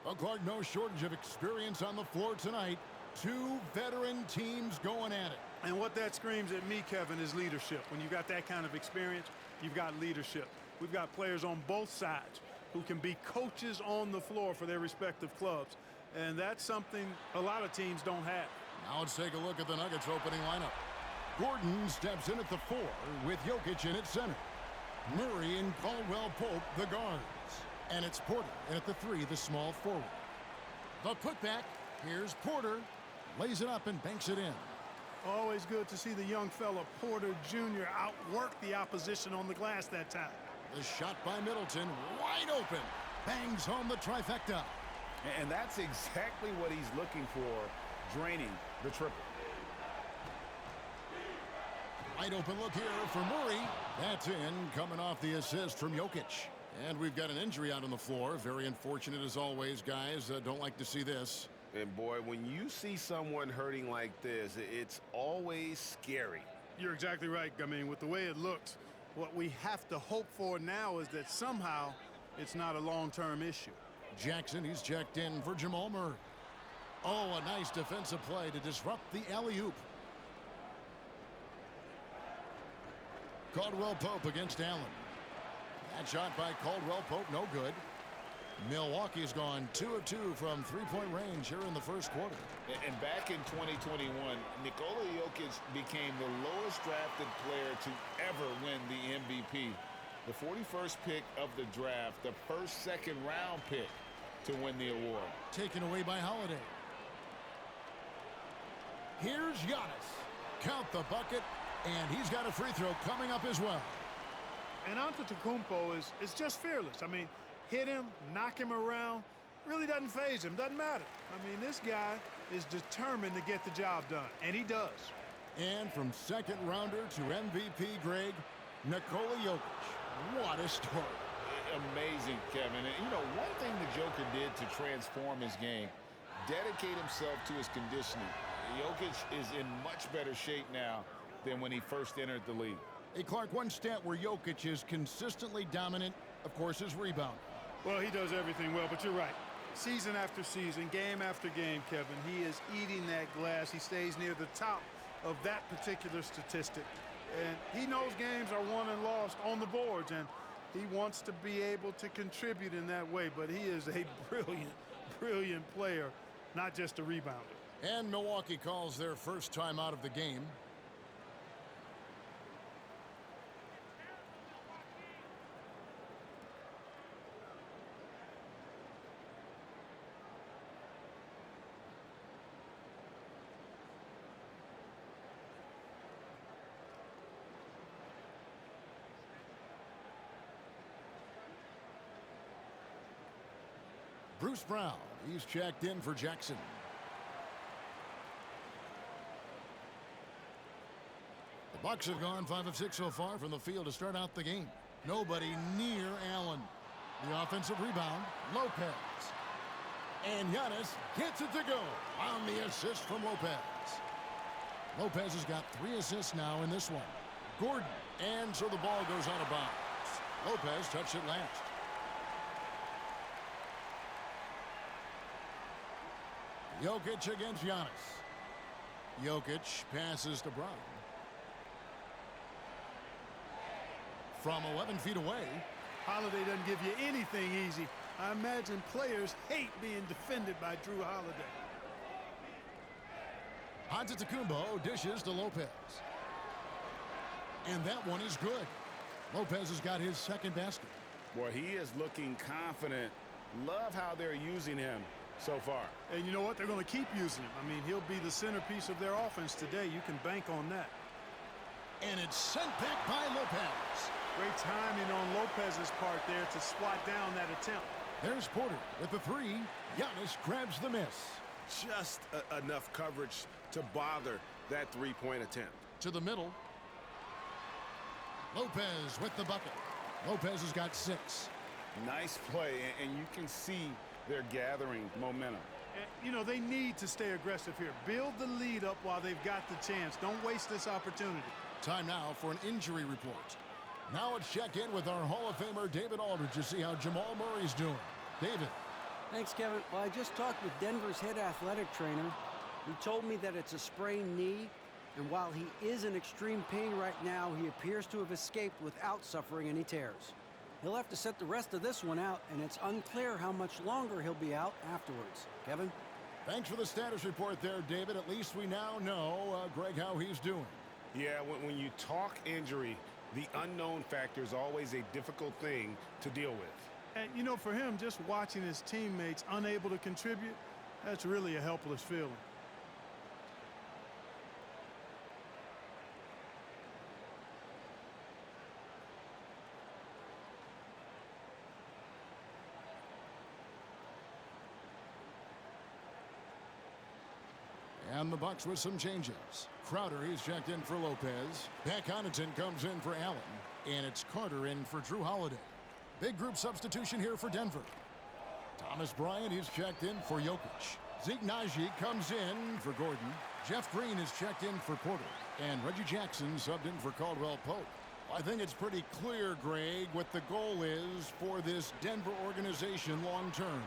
Well, Clark, no shortage of experience on the floor tonight. Two veteran teams going at it. And what that screams at me, Kevin, is leadership. When you've got that kind of experience, you've got leadership. We've got players on both sides who can be coaches on the floor for their respective clubs. And that's something a lot of teams don't have. Now let's take a look at the Nuggets opening lineup. Gordon steps in at the 4 with Jokic in at center. Murray and Caldwell-Pope, the guards. And it's Porter in at the 3, the small forward. The putback. Here's Porter. Lays it up and banks it in. Always good to see the young fella, Porter Jr., outwork the opposition on the glass that time. The shot by Middleton, wide open. Bangs home the trifecta. And that's exactly what he's looking for, draining the triple. Wide open look here for Murray. That's in, coming off the assist from Jokic. And we've got an injury out on the floor. Very unfortunate as always, guys. Don't like to see this. And boy, when you see someone hurting like this, it's always scary. You're exactly right. I mean, with the way it looks, what we have to hope for now is that somehow it's not a long-term issue. Jackson, he's checked in for Jamal Murray. Oh, a nice defensive play to disrupt the alley-oop. Caldwell-Pope against Allen. That shot by Caldwell-Pope, no good. Milwaukee's gone 2 of 2 from three-point range here in the first quarter. And back in 2021, Nikola Jokic became the lowest drafted player to ever win the MVP. The 41st pick of the draft, the first second-round pick to win the award. Taken away by Holiday. Here's Giannis. Count the bucket, and he's got a free throw coming up as well. And Antetokounmpo is just fearless. I mean, hit him, knock him around, really doesn't faze him, doesn't matter. I mean, this guy is determined to get the job done, and he does. And from second rounder to MVP, Greg, Nikola Jokic. What a story. Amazing, Kevin. And, you know, one thing the Joker did to transform his game, dedicate himself to his conditioning. Jokic is in much better shape now than when he first entered the league. Hey, Clark, one stat where Jokic is consistently dominant, of course, is rebound. Well, he does everything well, but you're right. Season after season, game after game, Kevin, he is eating that glass. He stays near the top of that particular statistic. And he knows games are won and lost on the boards, and he wants to be able to contribute in that way. But he is a brilliant, brilliant player, not just a rebounder. And Milwaukee calls their first time out of the game. Bruce Brown, he's checked in for Jackson. The Bucks have gone 5 of 6 so far from the field to start out the game. Nobody near Allen. The offensive rebound, Lopez. And Giannis gets it to go on the assist from Lopez. Lopez has got 3 assists now in this one. Gordon, and so the ball goes out of bounds. Lopez touched it last. Jokic against Giannis. Jokic passes to Brown. From 11 feet away. Holiday doesn't give you anything easy. I imagine players hate being defended by Drew Holiday. Antetokounmpo dishes to Lopez. And that one is good. Lopez has got his second basket. Boy, he is looking confident. Love how they're using him so far. And you know what? They're going to keep using him. I mean, he'll be the centerpiece of their offense today. You can bank on that. And it's sent back by Lopez. Great timing on Lopez's part there to swat down that attempt. There's Porter with the 3. Giannis grabs the miss. Just enough coverage to bother that three-point attempt. To the middle. Lopez with the bucket. Lopez has got 6. Nice play, and you can see they're gathering momentum. And, you know, they need to stay aggressive here. Build the lead up while they've got the chance. Don't waste this opportunity. Time now for an injury report. Now let's check in with our Hall of Famer David Aldridge to see how Jamal Murray's doing. David. Thanks, Kevin. Well, I just talked with Denver's head athletic trainer. He told me that it's a sprained knee, and while he is in extreme pain right now, he appears to have escaped without suffering any tears. He'll have to sit the rest of this one out, and it's unclear how much longer he'll be out afterwards. Kevin? Thanks for the status report there, David. At least we now know, Greg, how he's doing. Yeah, when you talk injury, the unknown factor is always a difficult thing to deal with. And, you know, for him, just watching his teammates unable to contribute, that's really a helpless feeling. And the Bucks with some changes. Crowder, he's checked in for Lopez. Pat Connaughton comes in for Allen. And it's Carter in for Drew Holiday. Big group substitution here for Denver. Thomas Bryant, he's checked in for Jokic. Zeke Naji comes in for Gordon. Jeff Green is checked in for Porter. And Reggie Jackson subbed in for Caldwell Pope. I think it's pretty clear, Greg, what the goal is for this Denver organization long term.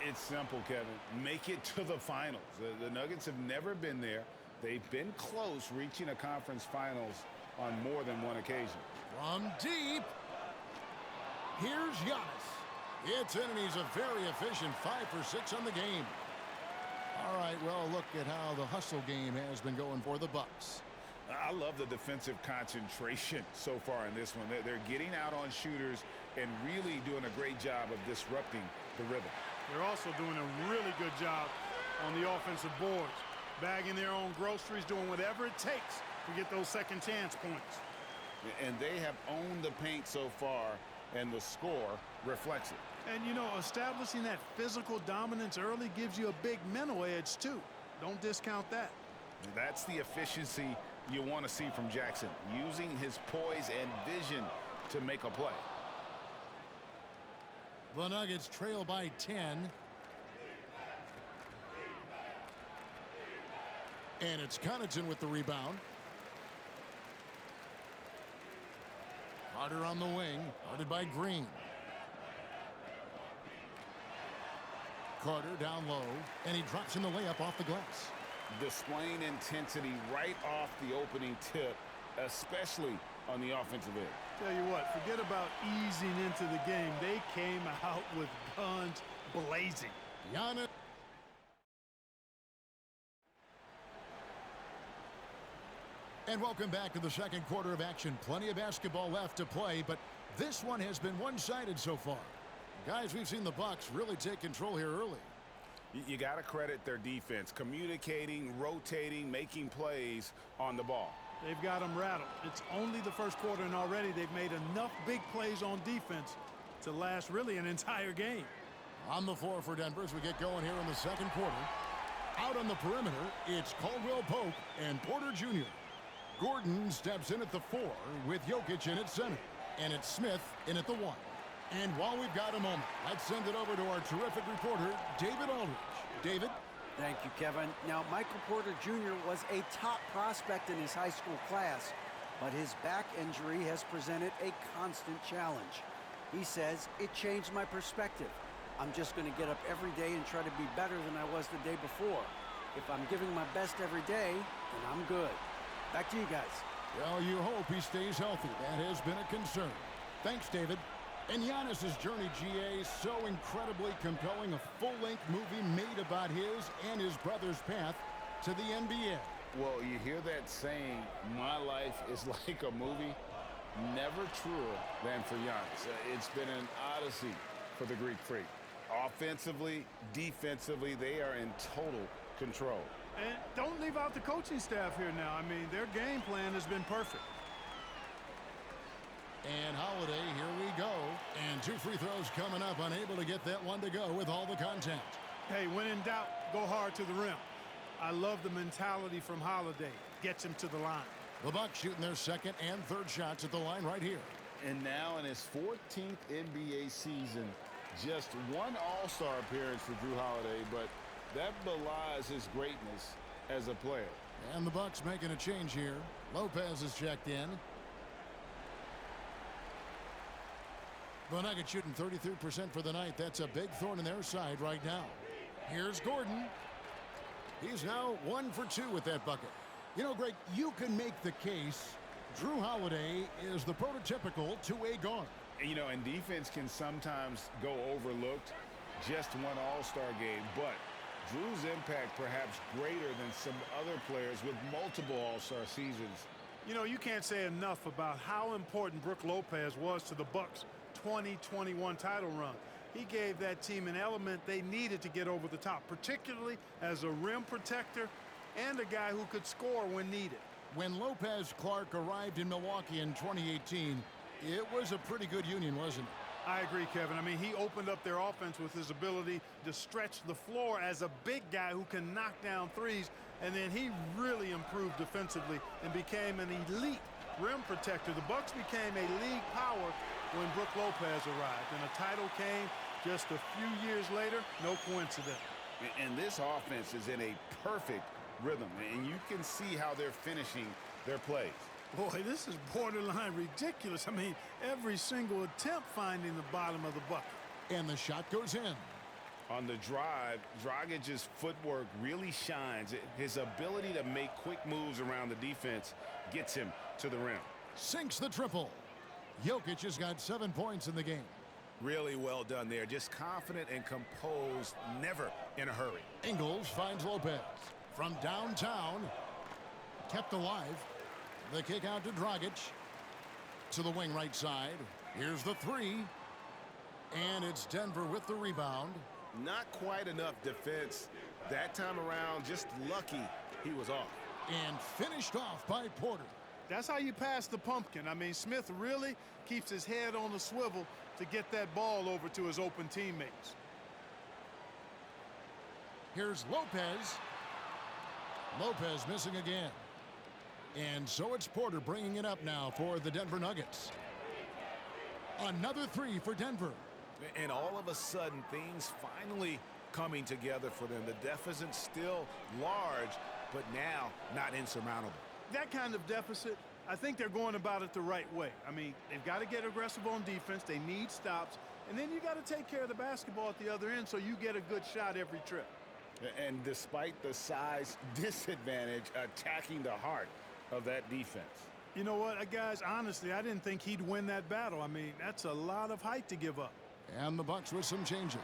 It's simple, Kevin. Make it to the finals. The Nuggets have never been there. They've been close reaching a conference finals on more than one occasion. From deep, here's Giannis. It's in, and he's a very efficient 5 for 6 on the game. All right, well, look at how the hustle game has been going for the Bucks. I love the defensive concentration so far in this one. They're getting out on shooters and really doing a great job of disrupting the rhythm. They're also doing a really good job on the offensive boards, bagging their own groceries, doing whatever it takes to get those second chance points. And they have owned the paint so far, and the score reflects it. And, you know, establishing that physical dominance early gives you a big mental edge, too. Don't discount that. That's the efficiency you want to see from Jackson, using his poise and vision to make a play. The Nuggets trail by 10. And it's Connaughton with the rebound. Carter on the wing, guarded by Green. Carter down low, and he drops in the layup off the glass. Displaying intensity right off the opening tip, especially on the offensive end. Tell you what, forget about easing into the game. They came out with guns blazing. Giannis. And welcome back to the second quarter of action. Plenty of basketball left to play, but this one has been one-sided so far. Guys, we've seen the Bucks really take control here early. You got to credit their defense, communicating, rotating, making plays on the ball. They've got them rattled. It's only the first quarter, and already they've made enough big plays on defense to last really an entire game. On the floor for Denver as we get going here in the second quarter. Out on the perimeter, it's Caldwell Pope and Porter Jr. Gordon steps in at the 4 with Jokic in at center. And it's Smith in at the 1. And while we've got a moment, let's send it over to our terrific reporter, David Aldridge. David? Thank you, Kevin. Now, Michael Porter Jr. was a top prospect in his high school class, but his back injury has presented a constant challenge. He says, it changed my perspective. I'm just going to get up every day and try to be better than I was the day before. If I'm giving my best every day, then I'm good. Back to you guys. Well, you hope he stays healthy. That has been a concern. Thanks, David. And Giannis's journey, GA, so incredibly compelling. A full-length movie made about his and his brother's path to the NBA. Well, you hear that saying, my life is like a movie. Never truer than for Giannis. It's been an odyssey for the Greek Freak. Offensively, defensively, they are in total control. And don't leave out the coaching staff here now. I mean, their game plan has been perfect. And Holiday, here we go. And 2 free throws coming up, unable to get that one to go with all the contact. Hey, when in doubt, go hard to the rim. I love the mentality from Holiday. Gets him to the line. The Bucks shooting their second and third shots at the line right here. And now in his 14th NBA season, just one All-Star appearance for Drew Holiday, but that belies his greatness as a player. And the Bucks making a change here. Lopez is checked in. The Nuggets shooting 33% for the night. That's a big thorn in their side right now. Here's Gordon. He's now 1 for 2 with that bucket. You know, Greg, you can make the case Jrue Holiday is the prototypical two-way guard. You know, and defense can sometimes go overlooked. Just one all-star game, but Jrue's impact perhaps greater than some other players with multiple all-star seasons. You know, you can't say enough about how important Brook Lopez was to the Bucks' 2021 title run. He gave that team an element they needed to get over the top, particularly as a rim protector and a guy who could score when needed. When Lopez Clark arrived in Milwaukee in 2018, it was a pretty good union, wasn't it? I agree, Kevin. I mean, he opened up their offense with his ability to stretch the floor as a big guy who can knock down threes, and then he really improved defensively and became an elite rim protector. The Bucks became a league power when Brook Lopez arrived, and a title came just a few years later. No coincidence. And this offense is in a perfect rhythm, and you can see how they're finishing their plays. Boy, this is borderline ridiculous. I mean, every single attempt finding the bottom of the bucket. And the shot goes in. On the drive, Dragic's footwork really shines. His ability to make quick moves around the defense gets him to the rim. Sinks the triple. Jokic has got 7 points in the game. Really well done there. Just confident and composed, never in a hurry. Ingles finds Lopez. From downtown, kept alive. The kick out to Dragic. To the wing right side. Here's the three. And it's Denver with the rebound. Not quite enough defense that time around. Just lucky he was off. And finished off by Porter. That's how you pass the pumpkin. I mean, Smith really keeps his head on the swivel to get that ball over to his open teammates. Here's Lopez. Lopez missing again. And so it's Porter bringing it up now for the Denver Nuggets. Another three for Denver. And all of a sudden, things finally coming together for them. The deficit still large, but now not insurmountable. That kind of deficit, I think they're going about it the right way. I mean, they've got to get aggressive on defense. They need stops. And then you got to take care of the basketball at the other end so you get a good shot every trip. And despite the size disadvantage, attacking the heart of that defense. You know what, guys, honestly, I didn't think he'd win that battle. I mean, that's a lot of height to give up. And the Bucks with some changes.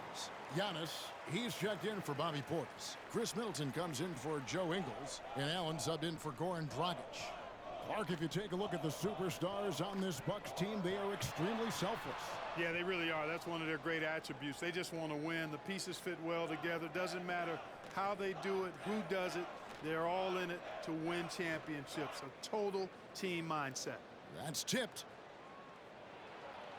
Giannis, he's checked in for Bobby Portis. Chris Middleton comes in for Joe Ingles. And Allen subbed in for Goran Dragic. Clark, if you take a look at the superstars on this Bucks team, they are extremely selfless. Yeah, they really are. That's one of their great attributes. They just want to win. The pieces fit well together. Doesn't matter how they do it, who does it. They're all in it to win championships. A total team mindset. That's tipped.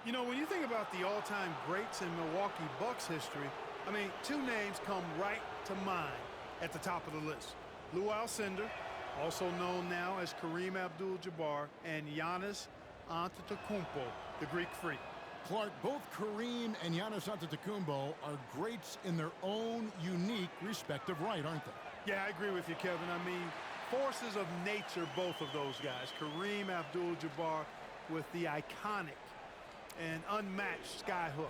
You know, when you think about the all-time greats in Milwaukee Bucks history, I mean, two names come right to mind at the top of the list. Lou Alcindor, also known now as Kareem Abdul-Jabbar, and Giannis Antetokounmpo, the Greek Freak. Clark, both Kareem and Giannis Antetokounmpo are greats in their own unique respective right, aren't they? Yeah, I agree with you, Kevin. I mean, forces of nature, both of those guys. Kareem Abdul-Jabbar with the iconic and unmatched skyhook,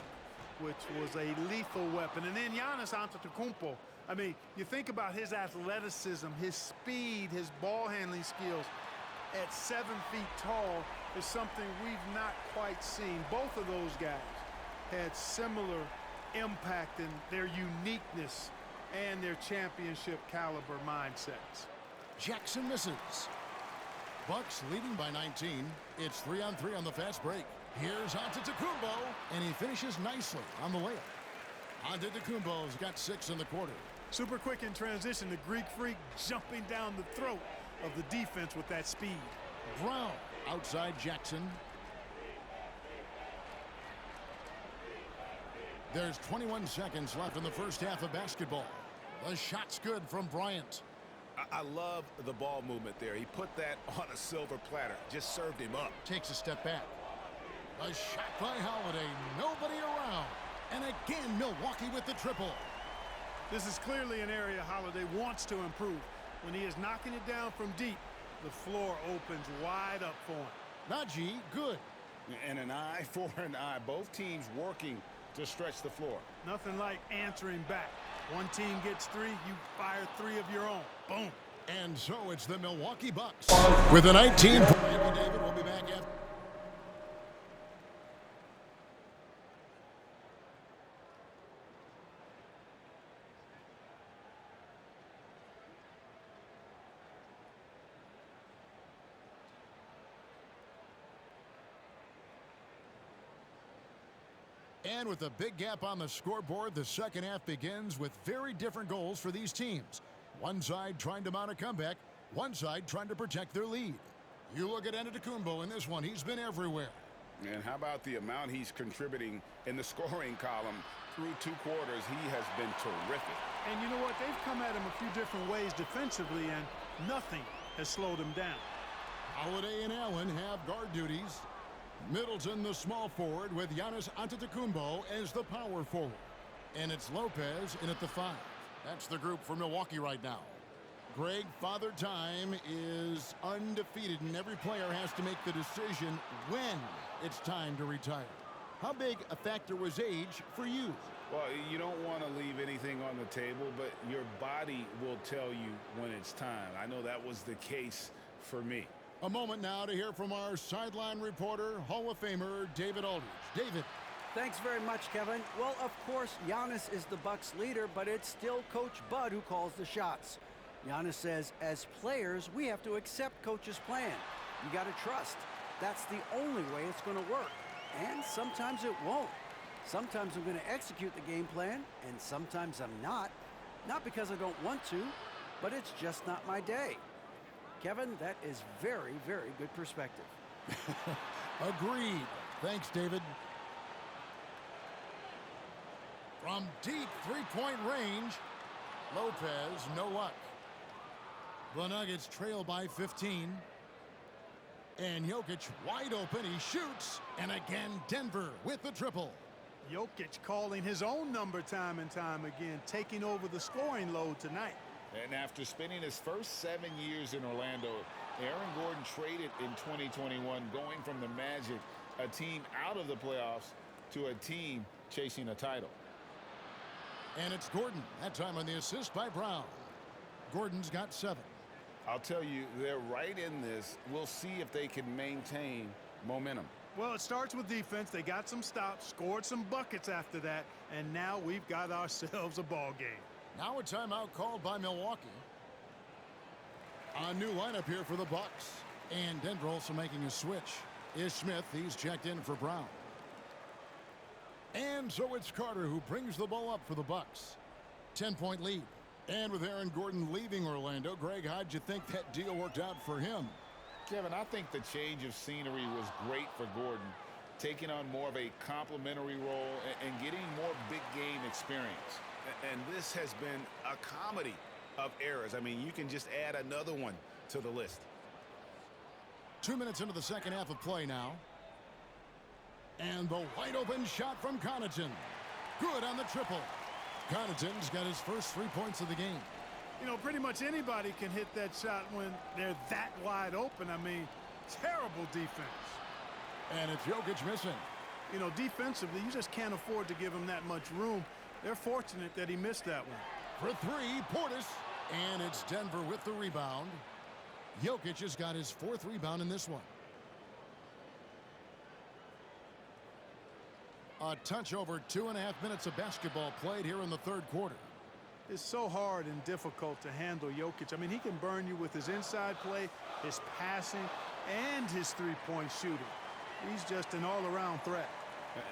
which was a lethal weapon. And then Giannis Antetokounmpo. I mean, you think about his athleticism, his speed, his ball handling skills at 7 feet tall is something we've not quite seen. Both of those guys had similar impact in their uniqueness and their championship caliber mindsets. Jackson misses. Bucks leading by 19. It's 3-on-3 on the fast break. Here's Antetokounmpo, and he finishes nicely on the layup. Antetokounmpo's got 6 in the quarter. Super quick in transition, the Greek Freak jumping down the throat of the defense with that speed. Brown outside Jackson. There's 21 seconds left in the first half of basketball. The shot's good from Bryant. I love the ball movement there. He put that on a silver platter. Just served him up. Takes a step back. A shot by Holiday. Nobody around. And again, Milwaukee with the triple. This is clearly an area Holiday wants to improve. When he is knocking it down from deep, the floor opens wide up for him. Najee, good. And an eye for an eye. Both teams working to stretch the floor. Nothing like answering back. One team gets 3, you fire 3 of your own. Boom. And so it's the Milwaukee Bucks with a 19. Thank you, David. We'll be back after. And with a big gap on the scoreboard, the second half begins with very different goals for these teams. One side trying to mount a comeback, one side trying to protect their lead. You look at Antetokounmpo in this one. He's been everywhere. And how about the amount he's contributing in the scoring column through 2 quarters? He has been terrific. And you know what? They've come at him a few different ways defensively, and nothing has slowed him down. Holiday and Allen have guard duties. Middleton, the small forward, with Giannis Antetokounmpo as the power forward. And it's Lopez in at the 5. That's the group for Milwaukee right now. Greg, Father Time is undefeated, and every player has to make the decision when it's time to retire. How big a factor was age for you? Well, you don't want to leave anything on the table, but your body will tell you when it's time. I know that was the case for me. A moment now to hear from our sideline reporter, Hall of Famer David Aldridge. David. Thanks very much, Kevin. Well, of course, Giannis is the Bucks leader, but it's still Coach Bud who calls the shots. Giannis says, as players, we have to accept Coach's plan. You got to trust. That's the only way it's going to work. And sometimes it won't. Sometimes I'm going to execute the game plan, and sometimes I'm not. Not because I don't want to, but it's just not my day. Kevin, that is very, very good perspective. Agreed. Thanks, David. From deep three-point range, Lopez, no luck. The Nuggets trail by 15. And Jokic wide open. He shoots. And again, Denver with the triple. Jokic calling his own number time and time again, taking over the scoring load tonight. And after spending his first 7 years in Orlando, Aaron Gordon traded in 2021, going from the Magic, a team out of the playoffs, to a team chasing a title. And it's Gordon, that time on the assist by Brown. Gordon's got 7. I'll tell you, they're right in this. We'll see if they can maintain momentum. Well, it starts with defense. They got some stops, scored some buckets after that, and now we've got ourselves a ball game. Now a timeout called by Milwaukee. A new lineup here for the Bucks. And Denver also making a switch. Is Smith, he's checked in for Brown. And so it's Carter who brings the ball up for the Bucks. 10-point lead. And with Aaron Gordon leaving Orlando, Greg, how'd you think that deal worked out for him? Kevin, I think the change of scenery was great for Gordon, taking on more of a complimentary role and getting more big game experience. And this has been a comedy of errors. I mean, you can just add another one to the list. 2 minutes into the second half of play now. And the wide open shot from Connaughton. Good on the triple. Connaughton's got his first 3 points of the game. You know, pretty much anybody can hit that shot when they're that wide open. I mean, terrible defense. And it's Jokic missing. You know, defensively, you just can't afford to give him that much room. They're fortunate that he missed that one. For 3, Portis. And it's Denver with the rebound. Jokic has got his 4th rebound in this one. A touch over 2.5 minutes of basketball played here in the third quarter. It's so hard and difficult to handle Jokic. I mean, he can burn you with his inside play, his passing, and his three-point shooting. He's just an all-around threat.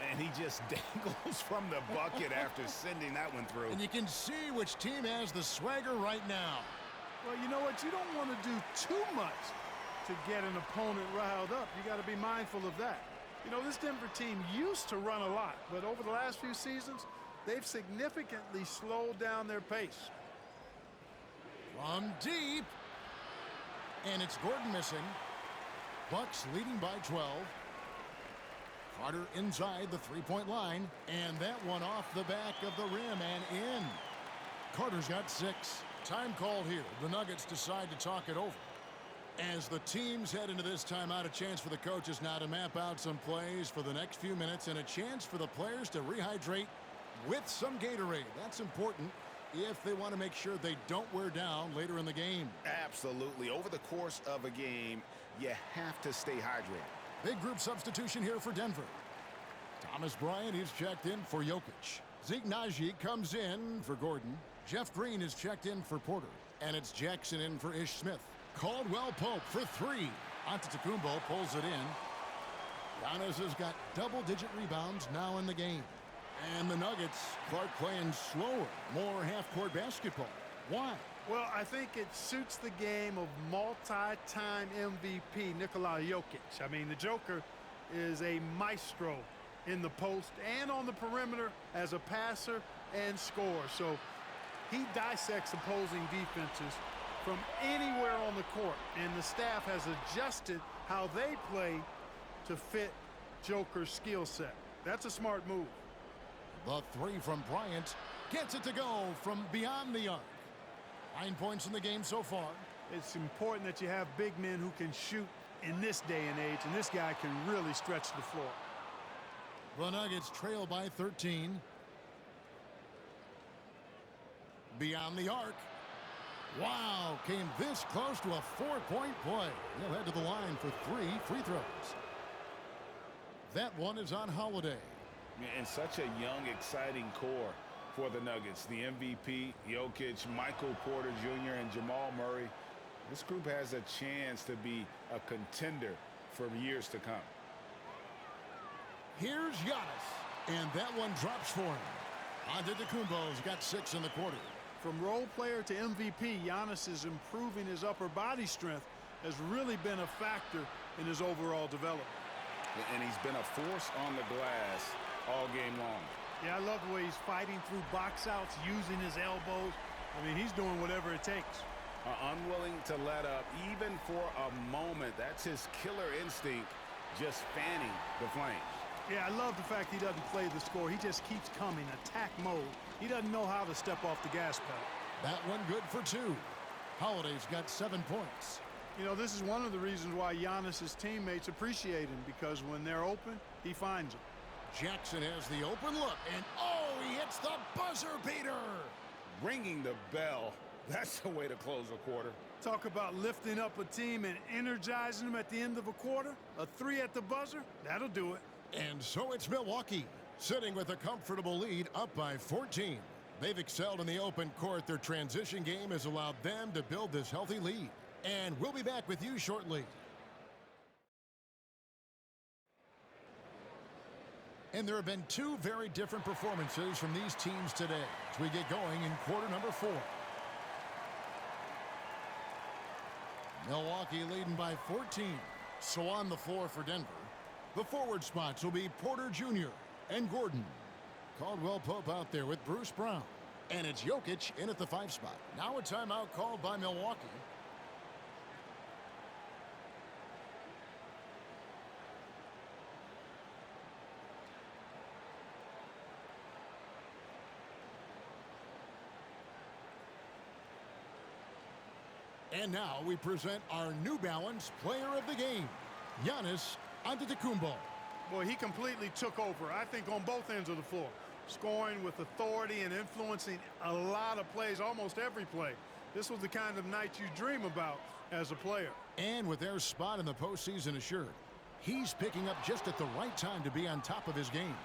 And he just dangles from the bucket after sending that one through. And you can see which team has the swagger right now. Well, you know what? You don't want to do too much to get an opponent riled up. You got to be mindful of that. You know, this Denver team used to run a lot, but over the last few seasons, they've significantly slowed down their pace. From deep. And it's Gordon missing. Bucks leading by 12. Carter inside the three-point line. And that one off the back of the rim and in. Carter's got 6. Time called here. The Nuggets decide to talk it over. As the teams head into this timeout, a chance for the coaches now to map out some plays for the next few minutes and a chance for the players to rehydrate with some Gatorade. That's important if they want to make sure they don't wear down later in the game. Absolutely. Over the course of a game, you have to stay hydrated. Big group substitution here for Denver. Thomas Bryant is checked in for Jokic. Zeke Naji comes in for Gordon. Jeff Green is checked in for Porter. And it's Jackson in for Ish Smith. Caldwell Pope for 3. Antetokounmpo pulls it in. Giannis has got double-digit rebounds now in the game. And the Nuggets, Clark playing slower, more half-court basketball. Why? Well, I think it suits the game of multi-time MVP Nikola Jokic. I mean, the Joker is a maestro in the post and on the perimeter as a passer and scorer. So he dissects opposing defenses from anywhere on the court, and the staff has adjusted how they play to fit Joker's skill set. That's a smart move. The 3 from Bryant gets it to go from beyond the arc. 9 points in the game so far. It's important that you have big men who can shoot in this day and age, and this guy can really stretch the floor. The Nuggets trail by 13. Beyond the arc. Wow, came this close to a 4-point play. He'll head to the line for 3 free throws. That one is on Holiday. And such a young, exciting core for the Nuggets. The MVP, Jokic, Michael Porter Jr., and Jamal Murray. This group has a chance to be a contender for years to come. Here's Giannis, and that one drops for him. Antetokounmpo's got 6 in the quarter. From role player to MVP, Giannis is improving his upper body strength, has really been a factor in his overall development. And he's been a force on the glass all game long. Yeah, I love the way he's fighting through box outs, using his elbows. I mean, he's doing whatever it takes. Unwilling to let up, even for a moment. That's his killer instinct, just fanning the flames. Yeah, I love the fact he doesn't play the score. He just keeps coming, attack mode. He doesn't know how to step off the gas pedal. That one good for 2. Holiday's got 7 points. You know, this is one of the reasons why Giannis's teammates appreciate him, because when they're open, he finds them. Jackson has the open look, and oh, he hits the buzzer beater. Ringing the bell. That's the way to close a quarter. Talk about lifting up a team and energizing them at the end of a quarter. A 3 at the buzzer, that'll do it. And so it's Milwaukee, sitting with a comfortable lead up by 14. They've excelled in the open court. Their transition game has allowed them to build this healthy lead. And we'll be back with you shortly. And there have been 2 very different performances from these teams today as we get going in quarter number 4. Milwaukee leading by 14. So on the floor for Denver, the forward spots will be Porter Jr. and Gordon. Caldwell Pope out there with Bruce Brown. And it's Jokic in at the 5 spot. Now a timeout called by Milwaukee. And now we present our New Balance player of the game, Giannis Antetokounmpo. Boy, he completely took over, I think, on both ends of the floor. Scoring with authority and influencing a lot of plays, almost every play. This was the kind of night you dream about as a player. And with their spot in the postseason assured, he's picking up just at the right time to be on top of his game.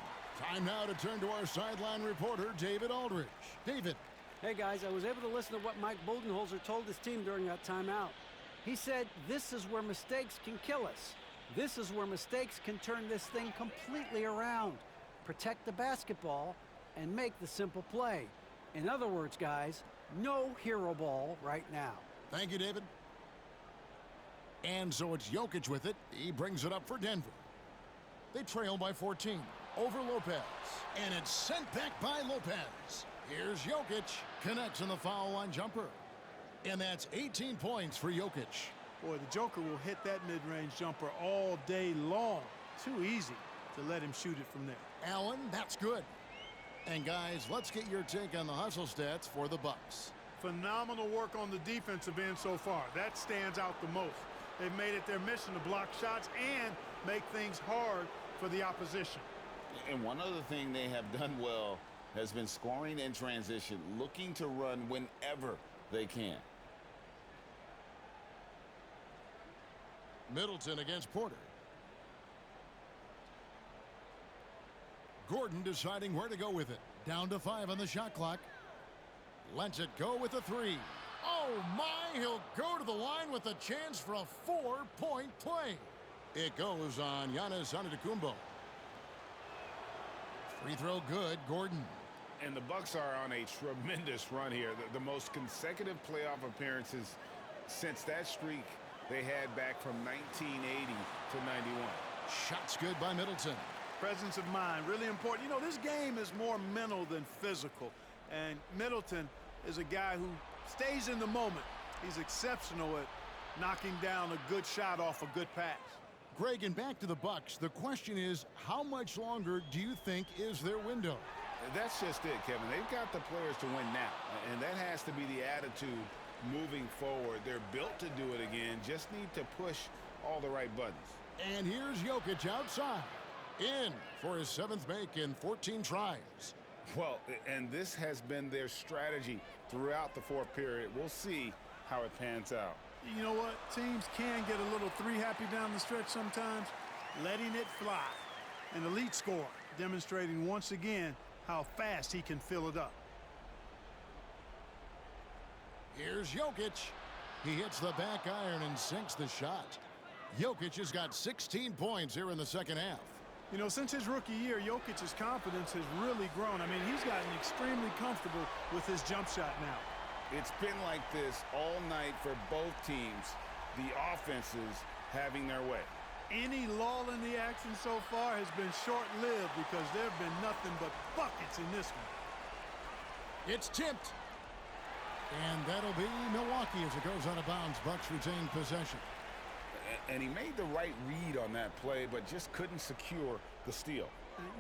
Time now to turn to our sideline reporter, David Aldridge. David. Hey, guys, I was able to listen to what Mike Budenholzer told his team during that timeout. He said, this is where mistakes can kill us. This is where mistakes can turn this thing completely around. Protect the basketball and make the simple play. In other words, guys, no hero ball right now. Thank you, David. And so it's Jokic with it. He brings it up for Denver. They trail by 14 over Lopez. And it's sent back by Lopez. Here's Jokic. Connects on the foul line jumper. And that's 18 points for Jokic. Boy, the Joker will hit that mid-range jumper all day long. Too easy to let him shoot it from there. Allen, that's good. And guys, let's get your take on the hustle stats for the Bucks. Phenomenal work on the defensive end so far. That stands out the most. They've made it their mission to block shots and make things hard for the opposition. And one other thing they have done well has been scoring in transition, looking to run whenever they can. Middleton against Porter. Gordon deciding where to go with it. Down to 5 on the shot clock. Lets it go with a 3. Oh my, he'll go to the line with a chance for a 4-point play. It goes on Giannis Antetokounmpo. Free throw good, Gordon. And the Bucks are on a tremendous run here. The most consecutive playoff appearances since that streak they had back from 1980 to 91. Shots good by Middleton. Presence of mind, really important. You know, this game is more mental than physical. And Middleton is a guy who stays in the moment. He's exceptional at knocking down a good shot off a good pass. Greg, and back to the Bucks. The question is, how much longer do you think is their window? That's just it, Kevin. They've got the players to win now, and that has to be the attitude moving forward. They're built to do it again, just need to push all the right buttons. And here's Jokic outside. In for his 7th make in 14 tries. Well, and this has been their strategy throughout the fourth period. We'll see how it pans out. You know what? Teams can get a little three-happy down the stretch sometimes, letting it fly. An elite scorer demonstrating once again how fast he can fill it up. Here's Jokic. He hits the back iron and sinks the shot. Jokic has got 16 points here in the second half. You know, since his rookie year, Jokic's confidence has really grown. I mean, he's gotten extremely comfortable with his jump shot now. It's been like this all night for both teams, the offenses having their way. Any lull in the action so far has been short-lived because there have been nothing but buckets in this one. It's tipped. And that'll be Milwaukee as it goes out of bounds. Bucks retain possession. And he made the right read on that play, but just couldn't secure the steal.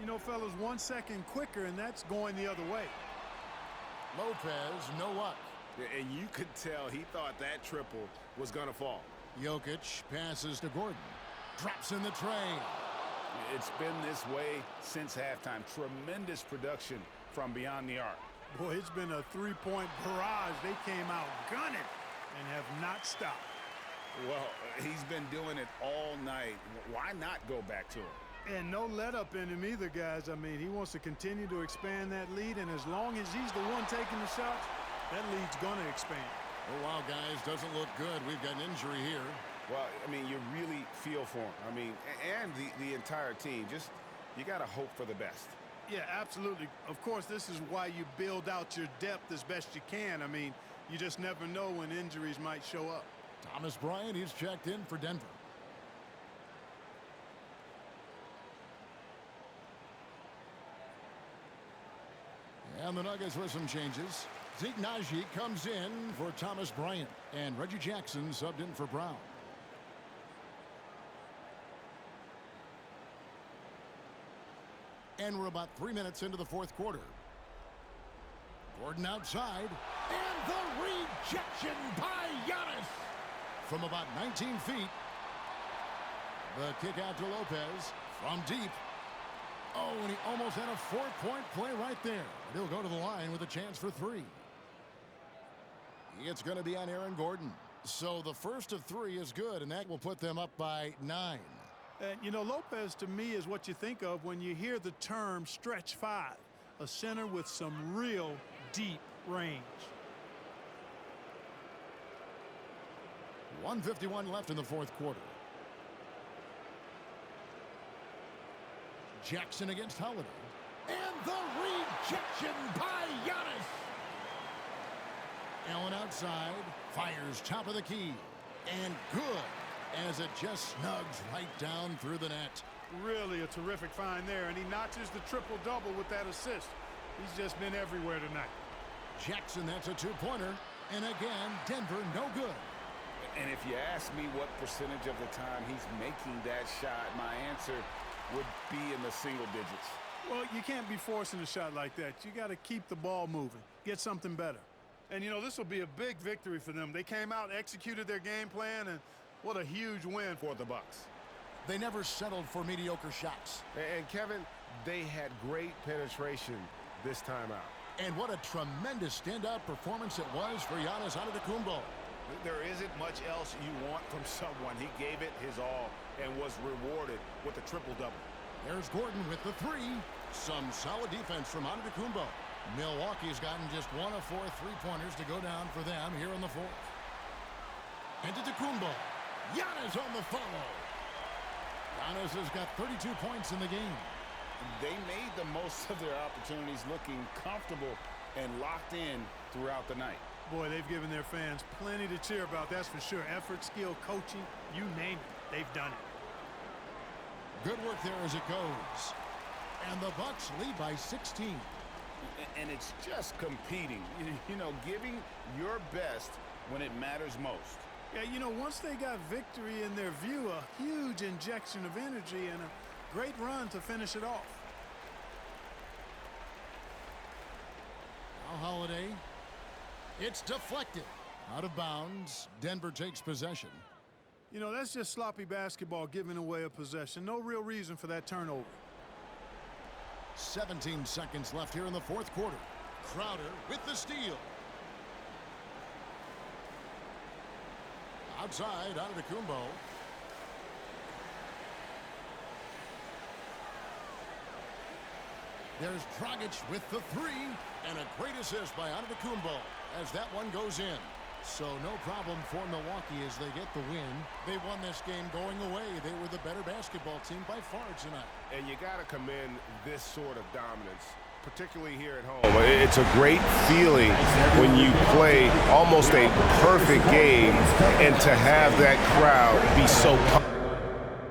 You know, fellas, 1 second quicker, and that's going the other way. Lopez, no luck. And you could tell he thought that triple was going to fall. Jokic passes to Gordon. Drops in the tray. It's been this way since halftime. Tremendous production from beyond the arc. Boy, it's been a three-point barrage. They came out gunning and have not stopped. Well, he's been doing it all night. Why not go back to him? And no let-up in him either, guys. I mean, he wants to continue to expand that lead, and as long as he's the one taking the shots, that lead's going to expand. Oh, wow, guys, doesn't look good. We've got an injury here. Well, I mean, you really feel for him. I mean, and the entire team. Just, you got to hope for the best. Yeah, absolutely. Of course, this is why you build out your depth as best you can. I mean, you just never know when injuries might show up. Thomas Bryant, he's checked in for Denver. And the Nuggets with some changes. Zeke Naji comes in for Thomas Bryant. And Reggie Jackson subbed in for Brown. And we're about 3 minutes into the fourth quarter. Gordon outside. And the rejection by Giannis. From about 19 feet. The kick out to Lopez from deep. Oh, and he almost had a 4-point play right there. He'll go to the line with a chance for 3. It's going to be on Aaron Gordon. So the first of 3 is good, and that will put them up by 9. You know, Lopez to me is what you think of when you hear the term stretch 5. A center with some real deep range. 1:51 left in the fourth quarter. Jackson against Holiday. And the rejection by Giannis. Allen outside. Fires top of the key. And good as it just snugs right down through the net. Really a terrific find there, and he notches the triple-double with that assist. He's just been everywhere tonight. Jackson, that's a 2-pointer. And again, Denver no good. And if you ask me what percentage of the time he's making that shot, my answer would be in the single digits. Well, you can't be forcing a shot like that. You got to keep the ball moving, get something better. And, you know, this will be a big victory for them. They came out, executed their game plan, and What a huge win for the Bucks. They never settled for mediocre shots. And Kevin, they had great penetration this time out. And what a tremendous standout performance it was for Giannis Antetokounmpo. There isn't much else you want from someone. He gave it his all and was rewarded with a triple-double. There's Gordon with the three. Some solid defense from Antetokounmpo. Milwaukee's gotten just 1 of 4 three-pointers to go down for them here in the fourth. Antetokounmpo. Giannis on the follow. Giannis has got 32 points in the game. They made the most of their opportunities, looking comfortable and locked in throughout the night. Boy, they've given their fans plenty to cheer about, that's for sure. Effort, skill, coaching, you name it, they've done it. Good work there as it goes. And the Bucks lead by 16. And it's just competing, you know, giving your best when it matters most. Yeah, you know, once they got victory in their view, a huge injection of energy and a great run to finish it off. Now Holiday. It's deflected. Out of bounds. Denver takes possession. You know, that's just sloppy basketball, giving away a possession. No real reason for that turnover. 17 seconds left here in the fourth quarter. Crowder with the steal. Outside, Antetokounmpo. There's Dragic with the three, and a great assist by Antetokounmpo as that one goes in. So no problem for Milwaukee as they get the win. They won this game going away. They were the better basketball team by far tonight. And you got to commend this sort of dominance, particularly here at home. It's a great feeling when you play almost a perfect game and to have that crowd be so pumped.